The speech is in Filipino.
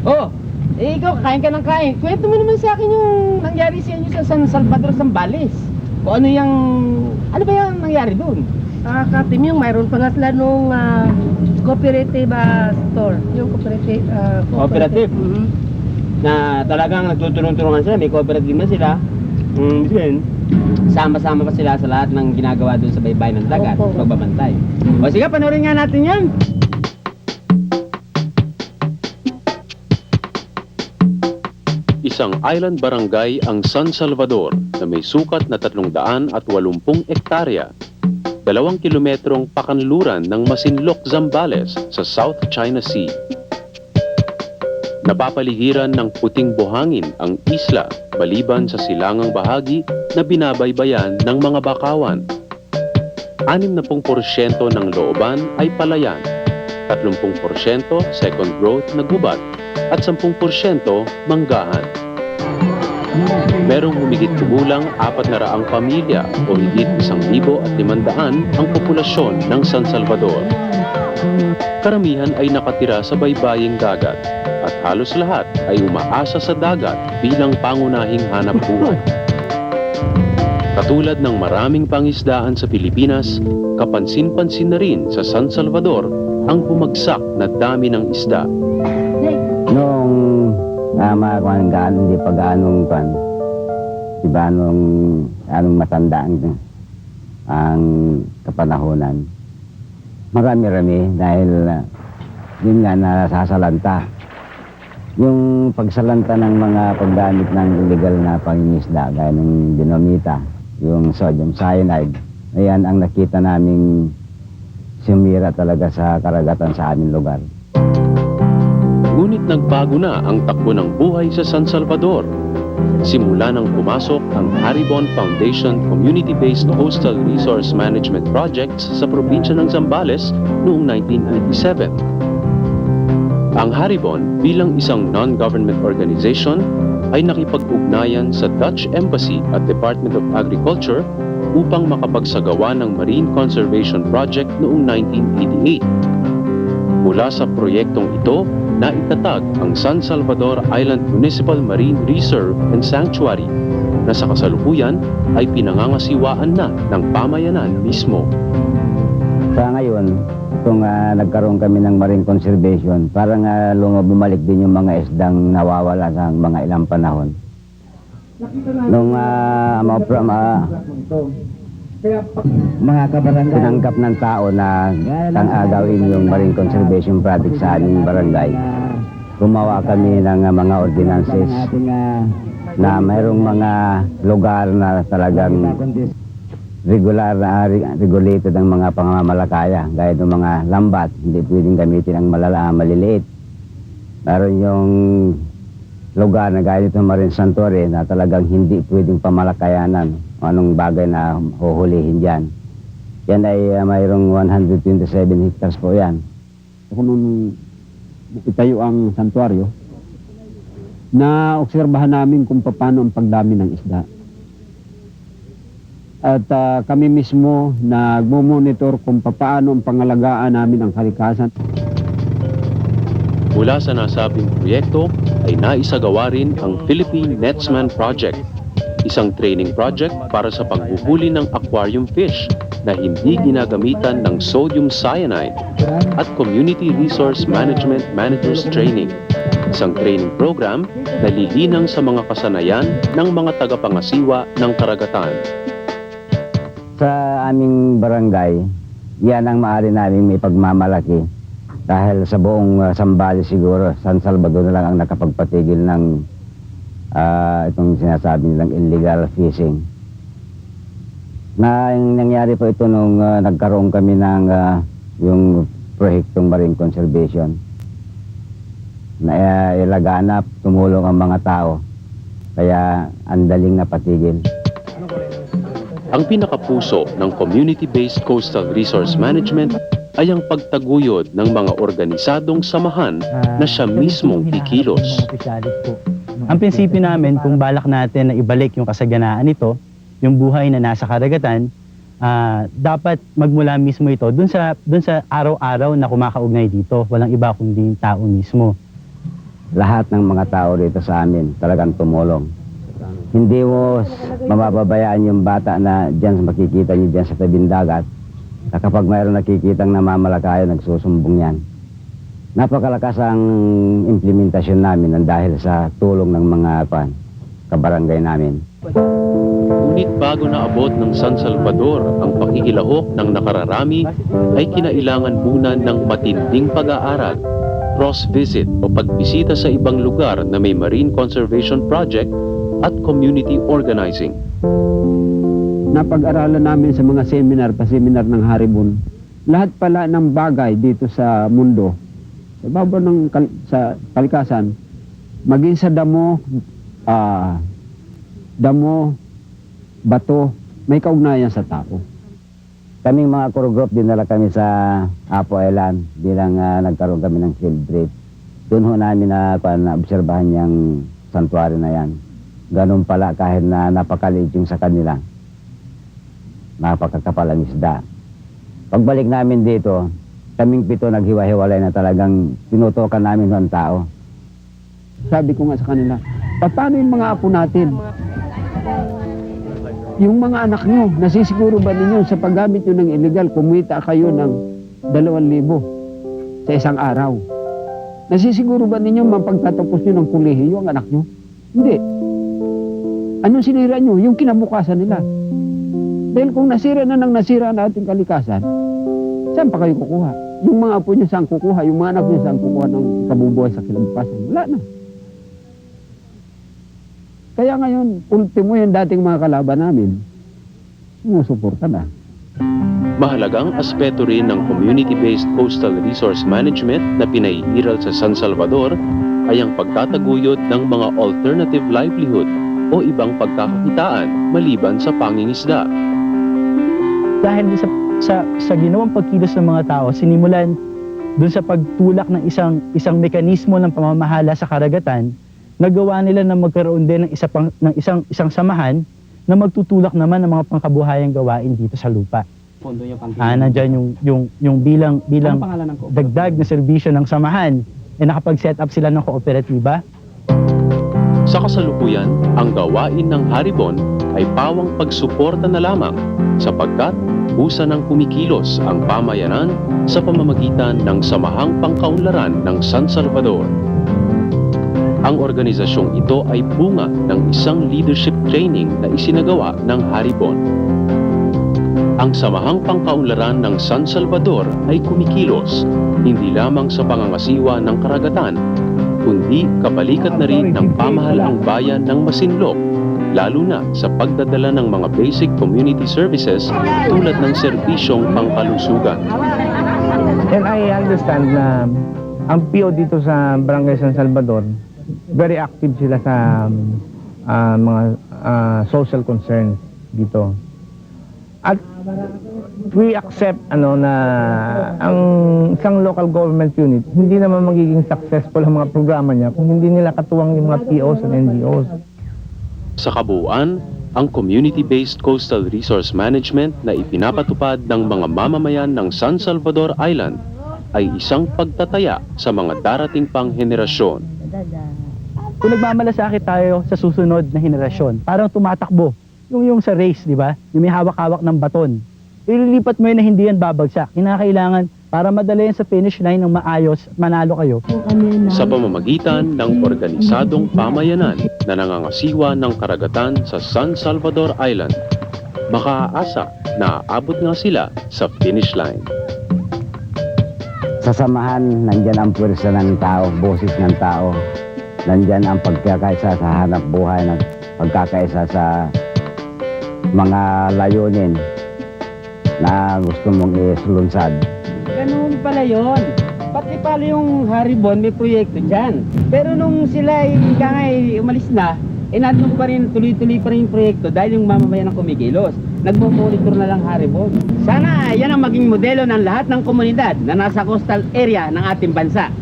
Oh, ikaw, kain ka ng kain. Kwento mo naman sa akin yung nangyari sa inyo sa San Salvador, Zambales. Kung ano yung... Ano ba yung nangyari doon? Katim yung mayroon pa nga sila nung cooperative store. Yung cooperative. Cooperative? Mhm. Na talagang nagtutulong-tulungan sila, may cooperative na sila. Yun, sama-sama pa sila sa lahat ng ginagawa doon sa baybayin ng dagat, Opo. pagbabantay. O sige, panoorin nga natin yan. Isang island barangay ang San Salvador na may sukat na 380 ektarya, 2 kilometrong pakanluran ng Masinloc, Zambales sa South China Sea. Napapaligiran ng puting buhangin ang isla maliban sa silangang bahagi na binabaybayan ng mga bakawan. 60% ng looban ay palayan, 30% second growth na gubat at 10% manggahan. Merong humigit kumulang 400 pamilya o higit 1,500 ang populasyon ng San Salvador. Karamihan ay nakatira sa baybaying dagat at halos lahat ay umaasa sa dagat bilang pangunahing hanap buhay. Katulad ng maraming pangisdaan sa Pilipinas, kapansin-pansin na rin sa San Salvador ang bumagsak na dami ng isda. Noong mga hindi pa ganong diba anong matanda ang kapanahonan. Marami-rami dahil yun nga nasasalanta. Yung pagsalanta ng mga paggamit ng illegal na pangingisda gaya ng dinamita, yung sodium cyanide, ayan ang nakita naming sumira talaga sa karagatan sa aming lugar. Ngunit nagbago na ang takbo ng buhay sa San Salvador. Simula nang pumasok ang Haribon Foundation Community-Based Coastal Resource Management Projects sa probinsya ng Zambales noong 1987. Ang Haribon bilang isang non-government organization ay nakipag-ugnayan sa Dutch Embassy at Department of Agriculture upang makapagsagawa ng Marine Conservation Project noong 1988. Mula sa proyektong ito, naitatag ang San Salvador Island Municipal Marine Reserve and Sanctuary na sa kasalukuyan ay pinangangasiwaan na ng pamayanan mismo. Sa ngayon, kung nagkaroon kami ng marine conservation, parang bumalik din yung mga isdang nawawala sa mga ilang panahon. Nung mga kabarangay, tinanggap ng tao na gawin yung marine conservation project sa aming barangay. Gumawa kami ng mga ordinances na mayroong mga lugar na talagang regulated ang mga pangmamalakaya, gaya ng mga lambat, hindi pwedeng gamitin ang maliliit. Meron yung lugar na gaya nito Marine Sanctuary na talagang hindi pwedeng pamalakayanan o anong bagay na huhulihin dyan. Yan ay mayroong 127 hectares po yan. Kung nung itayo ang santuaryo, na obserbahan namin kung paano ang pagdami ng isda. At kami mismo nagmo-monitor kung paano ang pangalagaan namin ang kalikasan. Mula sa nasabing proyekto ay naisagawa rin ang Philippine Netsman Project, isang training project para sa paghuhuli ng aquarium fish na hindi ginagamitan ng sodium cyanide at Community Resource Management Managers Training, isang training program na lilinang sa mga kasanayan ng mga tagapangasiwa ng karagatan. Sa aming barangay, yan ang maaari namin may pagmamalaki. Dahil sa buong Zambales siguro, San Salvador na lang ang nakapagpatigil ng itong sinasabi nilang illegal fishing. Nangyari po ito nung nagkaroon kami ng yung proyektong marine conservation. Na ilaganap, tumulong ang mga tao. Kaya andaling napatigil. Ang pinakapuso ng Community-Based Coastal Resource Management ay ang pagtaguyod ng mga organisadong samahan na siya mismong kikilos. Ang prinsipyo namin, kung balak natin na ibalik yung kasaganaan nito, yung buhay na nasa karagatan, dapat magmula mismo ito dun sa araw-araw na kumakaugnay dito. Walang iba kundi yung tao mismo. lahat ng mga tao dito sa amin talagang tumulong. Hindi mo mababayaan yung bata na dyan makikita niyo dyan sa tabing dagat. Kapag mayroon nakikitang namamalakaya, nagsusumbong yan. Napakalakas ang implementasyon namin ng dahil sa tulong ng mga kabarangay namin. Ngunit bago naabot ng San Salvador ang pakikilahok ng nakararami, ay kinailangan muna ng matinding pag-aaral, cross-visit o pagbisita sa ibang lugar na may marine conservation project at community organizing. Napag-aralan namin sa mga seminar ng Haribon, lahat pala ng bagay dito sa mundo, sa baba ng sa kalikasan, maging sa damo, bato, may kaugnayan sa tao. Kaming mga core group, dinala kami sa Apo Island bilang nagkaroon kami ng field trip. Doon ho namin na-obserbahan yung santuario na yan. Ganun pala kahit na napakaliit yung sa kanila. Napakakapal ang isda. Pagbalik namin dito, kaming 7 naghiwa-hiwalay na talagang tinutukan namin ng tao. Sabi ko nga sa kanila, paano yung mga apo natin? Yung mga anak nyo, nasisiguro ba ninyo sa paggamit nyo ng illegal, kumita kayo ng 2,000 sa isang araw? Nasisiguro ba ninyo mapagtatapos nyo ng kolehiyo ang anak nyo? Hindi. Anong sinira nyo? Yung kinabukasan nila. Dahil kung nasira na nasira ang ating kalikasan, saan pa kayo kukuha? Yung mga apo nyo saan kukuha? Yung mga anak nyo saan kukuha ng kabubuhay sa kinabukasan? Wala na. Kaya ngayon, ultimo yung dating mga kalaban namin, sumusuporta na. Mahalagang aspeto rin ng community-based coastal resource management na pinaiiral sa San Salvador ay ang pagtataguyod ng mga alternative livelihood o ibang pagkakakitaan maliban sa pangingisda. Dahil sa ginawang pagkilos ng mga tao, sinimulan dun sa pagtulak ng isang mekanismo ng pamamahala sa karagatan, nagawa nila na magkaroon din ng isang samahan na magtutulak naman ng mga pangkabuhayang gawain dito sa lupa. Nandyan yung bilang dagdag na serbisyo ng samahan, nakapag-set up sila ng kooperatiba. Sa kasalukuyan, ang gawain ng Haribon ay pawang pagsuporta na lamang sapagkat busa ng kumikilos ang pamayanan sa pamamagitan ng Samahang Pangkaunlaran ng San Salvador. Ang organisasyong ito ay bunga ng isang leadership training na isinagawa ng Haribon. Ang Samahang Pangkaunlaran ng San Salvador ay kumikilos hindi lamang sa pangangasiwa ng karagatan, kundi kabalikat na rin ng pamahalaang bayan ng Masinloc, lalo na sa pagdadala ng mga basic community services tulad ng serbisyong pangkalusugan. And I understand na ang PO dito sa Barangay San Salvador, very active sila sa mga social concerns dito. At we accept na ang isang local government unit hindi naman magiging successful ang mga programa niya kung hindi nila katuwang yung mga POs and NGOs. Sa kabuuan, ang community-based coastal resource management na ipinapatupad ng mga mamamayan ng San Salvador Island ay isang pagtataya sa mga darating pang henerasyon. Kung nagmamalasakit tayo sa susunod na henerasyon, parang tumatakbo. Yung sa race, di ba? Yung may hawak-hawak ng baton. Ililipat mo yun na hindi yan babagsak. Kinakailangan para madala yan sa finish line ng maayos, manalo kayo. Sa pamamagitan ng organisadong pamayanan na nangangasiwa ng karagatan sa San Salvador Island, makaaasa na aabot nga sila sa finish line. Sa samahan, nandyan ang puwersa ng tao, boses ng tao. Nandyan ang pagkakaisa sa hanap buhay, pagkakaisa sa mga layunin na gusto mong isulunsad. Ganun pala yun. Pati pala yung Haribon may proyekto dyan. Pero nung sila umalis na, nandun pa rin, tuloy-tuloy pa rin yung proyekto dahil yung mamamayan ng kumikilos. Nagmo-monitor na lang Haribon. Sana yan ang maging modelo ng lahat ng komunidad na nasa coastal area ng ating bansa.